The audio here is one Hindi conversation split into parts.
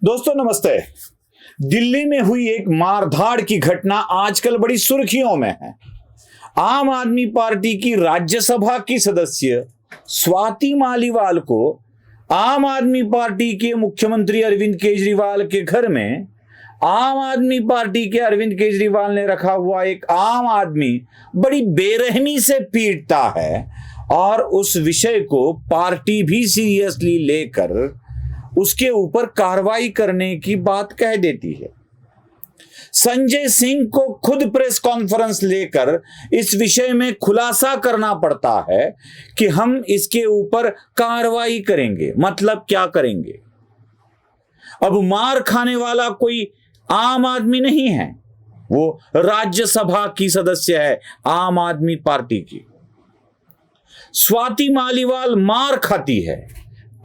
दोस्तों नमस्ते। दिल्ली में हुई एक मारधाड़ की घटना आजकल बड़ी सुर्खियों में है। आम आदमी पार्टी की राज्यसभा की सदस्य स्वाति मालीवाल को आम आदमी पार्टी के मुख्यमंत्री अरविंद केजरीवाल के घर में आम आदमी पार्टी के अरविंद केजरीवाल ने रखा हुआ एक आम आदमी बड़ी बेरहमी से पीटता है और उस विषय को पार्टी भी सीरियसली लेकर उसके ऊपर कार्रवाई करने की बात कह देती है। संजय सिंह को खुद प्रेस कॉन्फ्रेंस लेकर इस विषय में खुलासा करना पड़ता है कि हम इसके ऊपर कार्रवाई करेंगे। मतलब क्या करेंगे? अब मार खाने वाला कोई आम आदमी नहीं है, वो राज्यसभा की सदस्य है आम आदमी पार्टी की। स्वाति मालीवाल मार खाती है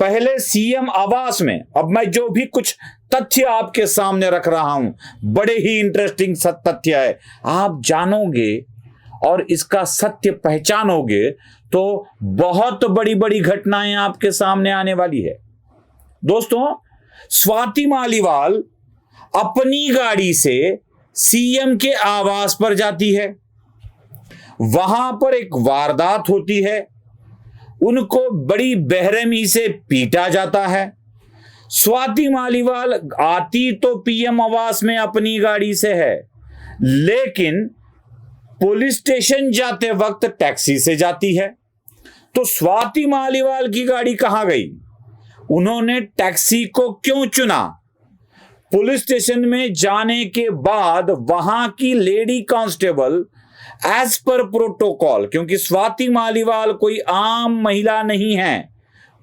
पहले सीएम आवास में। अब मैं जो भी कुछ तथ्य आपके सामने रख रहा हूं, बड़े ही इंटरेस्टिंग तथ्य है। आप जानोगे और इसका सत्य पहचानोगे तो बहुत बड़ी बड़ी घटनाएं आपके सामने आने वाली है। दोस्तों, स्वाति मालीवाल अपनी गाड़ी से सीएम के आवास पर जाती है। वहां पर एक वारदात होती है, उनको बड़ी बेरहमी से पीटा जाता है। स्वाति मालीवाल आती तो पीएम आवास में अपनी गाड़ी से है, लेकिन पुलिस स्टेशन जाते वक्त टैक्सी से जाती है। तो स्वाति मालीवाल की गाड़ी कहां गई? उन्होंने टैक्सी को क्यों चुना? पुलिस स्टेशन में जाने के बाद वहां की lady constable as per protocol, क्योंकि स्वाति मालीवाल कोई आम महिला नहीं है,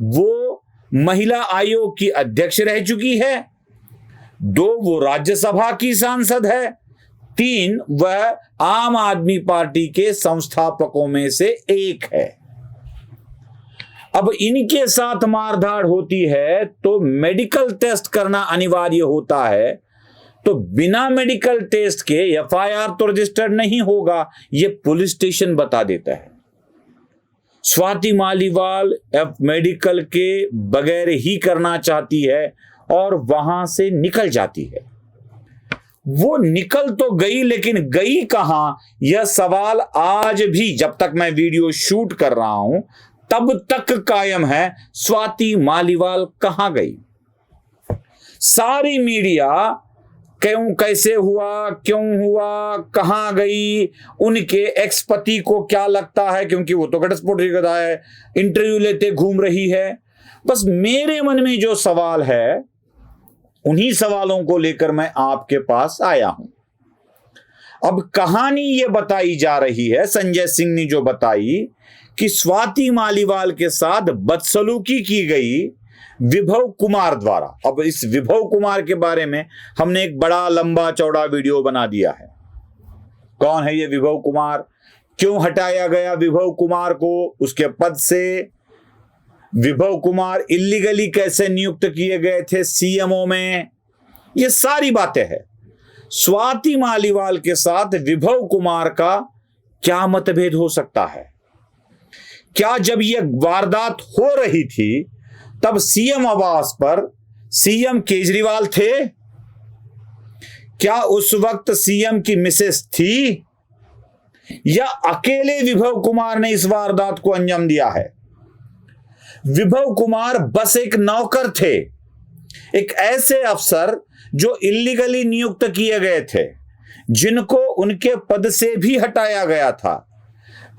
वो महिला आयोग की अध्यक्ष रह चुकी है। 2, वो राज्यसभा की सांसद है। 3, वह आम आदमी पार्टी के संस्थापकों में से एक है। अब इनके साथ मारधाड़ होती है तो मेडिकल टेस्ट करना अनिवार्य होता है। तो बिना मेडिकल टेस्ट के एफआईआर तो रजिस्टर्ड नहीं होगा, ये पुलिस स्टेशन बता देता है। स्वाति मालीवाल मेडिकल के बगैर ही करना चाहती है और वहां से निकल जाती है। वो निकल तो गई, लेकिन गई कहां, यह सवाल आज भी, जब तक मैं वीडियो शूट कर रहा हूं तब तक कायम है। स्वाति मालीवाल कहां गई? सारी मीडिया क्यों, कैसे हुआ, क्यों हुआ, कहां गई, उनके एक्स पति को क्या लगता है, क्योंकि वो तो घटस्फोट गधा है, इंटरव्यू लेते घूम रही है। बस मेरे मन में जो सवाल है, उन्हीं सवालों को लेकर मैं आपके पास आया हूं। अब कहानी ये बताई जा रही है, संजय सिंह ने जो बताई, कि स्वाति मालीवाल के साथ बदसलूकी की गई विभव कुमार द्वारा। अब इस विभव कुमार के बारे में हमने एक बड़ा लंबा चौड़ा वीडियो बना दिया है। कौन है ये विभव कुमार? क्यों हटाया गया विभव कुमार को उसके पद से? विभव कुमार इलीगली कैसे नियुक्त किए गए थे सीएमओ में? ये सारी बातें हैं। स्वाति मालीवाल के साथ विभव कुमार का क्या मतभेद हो सकता है? क्या जब यह वारदात हो रही थी तब सीएम आवास पर सीएम केजरीवाल थे? क्या उस वक्त सीएम की मिसेस थी, या अकेले विभव कुमार ने इस वारदात को अंजाम दिया है? विभव कुमार बस एक नौकर थे, एक ऐसे अफसर जो इलीगली नियुक्त किए गए थे, जिनको उनके पद से भी हटाया गया था।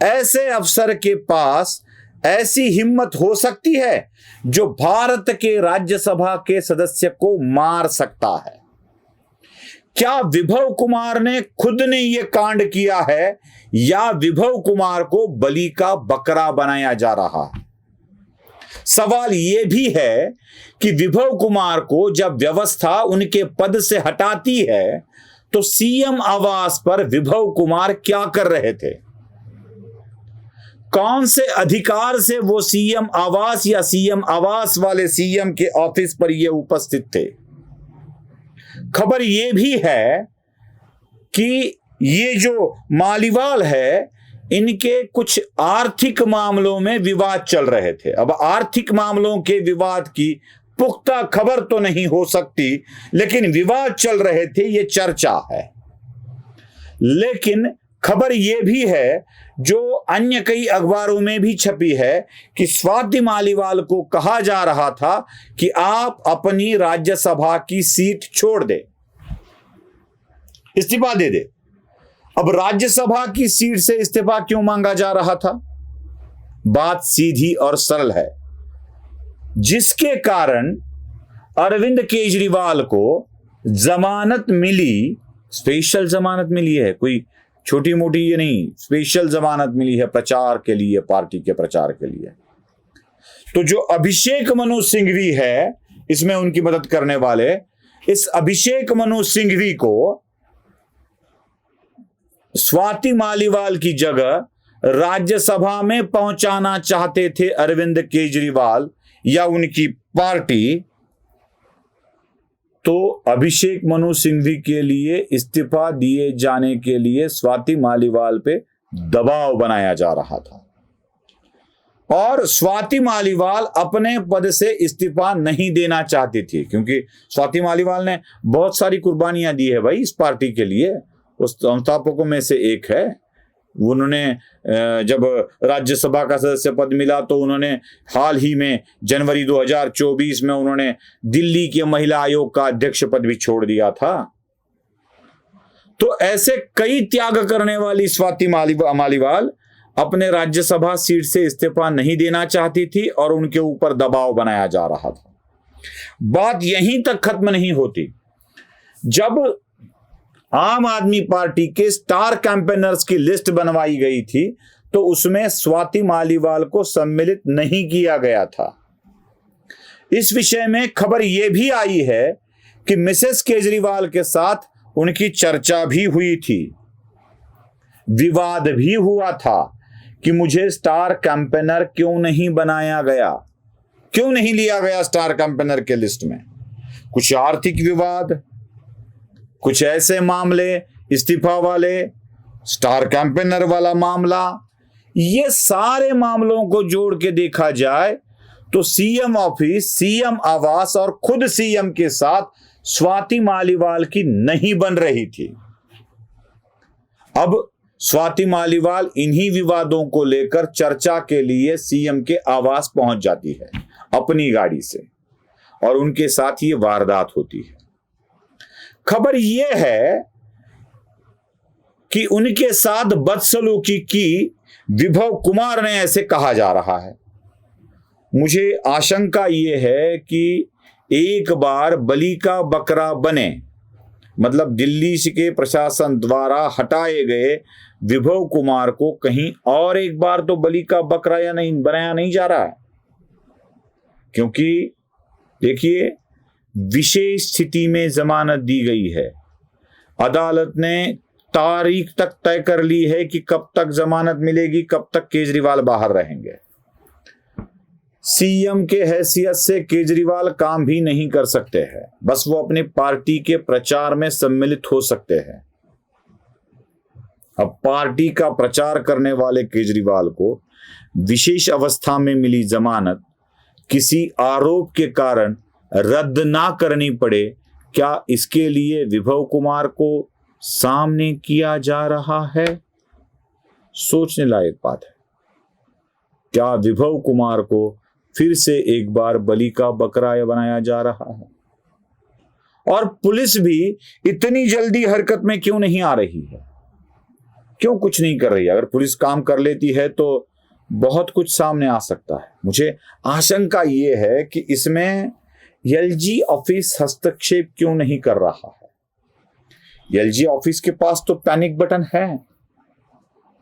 ऐसे अफसर के पास ऐसी हिम्मत हो सकती है जो भारत के राज्यसभा के सदस्य को मार सकता है? क्या विभव कुमार ने खुद ने यह कांड किया है, या विभव कुमार को बलि का बकरा बनाया जा रहा है? सवाल यह भी है कि विभव कुमार को जब व्यवस्था उनके पद से हटाती है तो सीएम आवास पर विभव कुमार क्या कर रहे थे? कौन से अधिकार से वो सीएम आवास या सीएम आवास वाले सीएम के ऑफिस पर ये उपस्थित थे? खबर ये भी है कि ये जो मालीवाल है, इनके कुछ आर्थिक मामलों में विवाद चल रहे थे। अब आर्थिक मामलों के विवाद की पुख्ता खबर तो नहीं हो सकती, लेकिन विवाद चल रहे थे, ये चर्चा है। लेकिन खबर यह भी है, जो अन्य कई अखबारों में भी छपी है, कि स्वाति मालीवाल को कहा जा रहा था कि आप अपनी राज्यसभा की सीट छोड़ दे, इस्तीफा दे दे। अब राज्यसभा की सीट से इस्तीफा क्यों मांगा जा रहा था? बात सीधी और सरल है, जिसके कारण अरविंद केजरीवाल को जमानत मिली, स्पेशल जमानत मिली है, कोई छोटी मोटी ये नहीं, स्पेशल जमानत मिली है प्रचार के लिए, पार्टी के प्रचार के लिए। तो जो अभिषेक मनु सिंघवी है इसमें उनकी मदद करने वाले, इस अभिषेक मनु सिंघवी को स्वाति मालीवाल की जगह राज्यसभा में पहुंचाना चाहते थे अरविंद केजरीवाल या उनकी पार्टी। तो अभिषेक मनु सिंघवी के लिए इस्तीफा दिए जाने के लिए स्वाति मालीवाल पे दबाव बनाया जा रहा था, और स्वाति मालीवाल अपने पद से इस्तीफा नहीं देना चाहती थी, क्योंकि स्वाति मालीवाल ने बहुत सारी कुर्बानियां दी है भाई इस पार्टी के लिए, उस संस्थापकों में से एक है। उन्होंने जब राज्यसभा का सदस्य पद मिला तो उन्होंने हाल ही में जनवरी 2024 में उन्होंने दिल्ली के महिला आयोग का अध्यक्ष पद भी छोड़ दिया था। तो ऐसे कई त्याग करने वाली स्वाति मालीवाल अपने राज्यसभा सीट से इस्तीफा नहीं देना चाहती थी और उनके ऊपर दबाव बनाया जा रहा था। बात यहीं तक खत्म नहीं होती। जब आम आदमी पार्टी के स्टार कैंपेनर्स की लिस्ट बनवाई गई थी तो उसमें स्वाति मालीवाल को सम्मिलित नहीं किया गया था। इस विषय में खबर यह भी आई है कि मिसेस केजरीवाल के साथ उनकी चर्चा भी हुई थी, विवाद भी हुआ था कि मुझे स्टार कैंपेनर क्यों नहीं बनाया गया, क्यों नहीं लिया गया स्टार कैंपेनर के लिस्ट में। कुछ आर्थिक विवाद, कुछ ऐसे मामले, इस्तीफा वाले, स्टार कैंपेनर वाला मामला, ये सारे मामलों को जोड़ के देखा जाए तो सीएम ऑफिस, सीएम आवास और खुद सीएम के साथ स्वाति मालीवाल की नहीं बन रही थी। अब स्वाति मालीवाल इन्हीं विवादों को लेकर चर्चा के लिए सीएम के आवास पहुंच जाती है अपनी गाड़ी से, और उनके साथ ये वारदात होती है। खबर यह है कि उनके साथ बदसलूकी की विभव कुमार ने, ऐसे कहा जा रहा है। मुझे आशंका यह है कि एक बार बलि का बकरा बने, मतलब दिल्ली के प्रशासन द्वारा हटाए गए विभव कुमार को कहीं और एक बार तो बलि का बकरा या नहीं बनाया नहीं जा रहा है। क्योंकि देखिए, विशेष स्थिति में जमानत दी गई है, अदालत ने तारीख तक तय कर ली है कि कब तक जमानत मिलेगी, कब तक केजरीवाल बाहर रहेंगे। सीएम के हैसियत से केजरीवाल काम भी नहीं कर सकते हैं, बस वो अपनी पार्टी के प्रचार में सम्मिलित हो सकते हैं। अब पार्टी का प्रचार करने वाले केजरीवाल को विशेष अवस्था में मिली जमानत किसी आरोप के कारण रद्द ना करनी पड़े, क्या इसके लिए विभव कुमार को सामने किया जा रहा है? सोचने लायक बात है। क्या विभव कुमार को फिर से एक बार बलि का बकरा बनाया जा रहा है? और पुलिस भी इतनी जल्दी हरकत में क्यों नहीं आ रही है, क्यों कुछ नहीं कर रही है? अगर पुलिस काम कर लेती है तो बहुत कुछ सामने आ सकता है। मुझे आशंका यह है कि इसमें एलजी ऑफिस हस्तक्षेप क्यों नहीं कर रहा है। एलजी ऑफिस के पास तो पैनिक बटन है।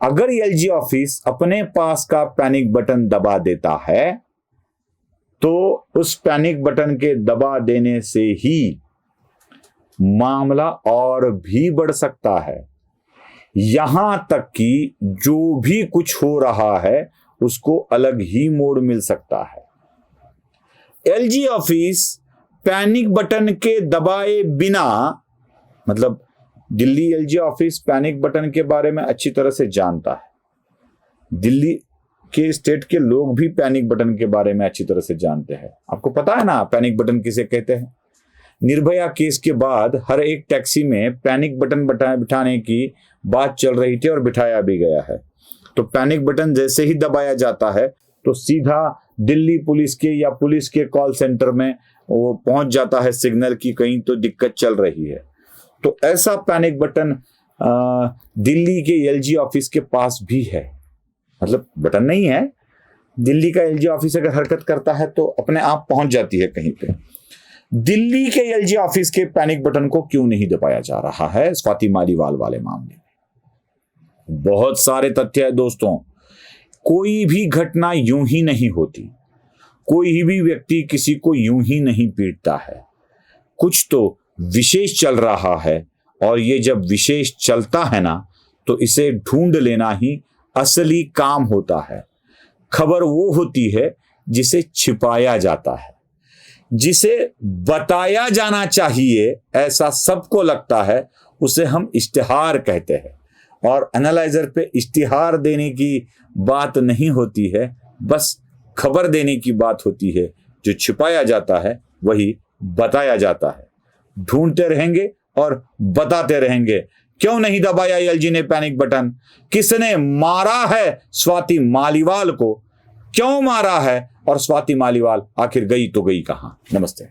अगर एलजी ऑफिस अपने पास का पैनिक बटन दबा देता है तो उस पैनिक बटन के दबा देने से ही मामला और भी बढ़ सकता है। यहां तक कि जो भी कुछ हो रहा है उसको अलग ही मोड़ मिल सकता है। एलजी ऑफिस पैनिक बटन के दबाए बिना, मतलब Delhi LG office panic button के बारे में अच्छी तरह से जानता है। दिल्ली के स्टेट के लोग भी पैनिक बटन के बारे में अच्छी तरह से जानते हैं। आपको पता है ना पैनिक बटन किसे कहते हैं? निर्भया केस के बाद हर एक टैक्सी में पैनिक बटन बिठाने की बात चल रही थी और बिठाया भी गया है। तो पैनिक बटन जैसे ही दबाया जाता है तो सीधा दिल्ली पुलिस के या पुलिस के कॉल सेंटर में वो पहुंच जाता है सिग्नल की कहीं तो दिक्कत चल रही है। तो ऐसा पैनिक बटन दिल्ली के एलजी ऑफिस के पास भी है। मतलब बटन नहीं है, दिल्ली का एलजी ऑफिस अगर हरकत करता है तो अपने आप पहुंच जाती है कहीं पे। दिल्ली के एलजी ऑफिस के पैनिक बटन को क्यों नहीं दबाया जा रहा है स्वाति मालीवाल वाले मामले में? बहुत सारे तथ्य है दोस्तों। कोई भी घटना यूं ही नहीं होती, कोई भी व्यक्ति किसी को यूं ही नहीं पीटता है। कुछ तो विशेष चल रहा है और ये जब विशेष चलता है ना तो इसे ढूंढ लेना ही असली काम होता है। खबर वो होती है जिसे छिपाया जाता है, जिसे बताया जाना चाहिए ऐसा सबको लगता है, उसे हम इश्तिहार कहते हैं। और एनालाइजर पे इश्तिहार देने की बात नहीं होती है, बस खबर देने की बात होती है। जो छिपाया जाता है वही बताया जाता है। ढूंढते रहेंगे और बताते रहेंगे। क्यों नहीं दबाया एलजी ने पैनिक बटन? किसने मारा है स्वाति मालीवाल को? क्यों मारा है? और स्वाति मालीवाल आखिर गई तो गई कहां? नमस्ते।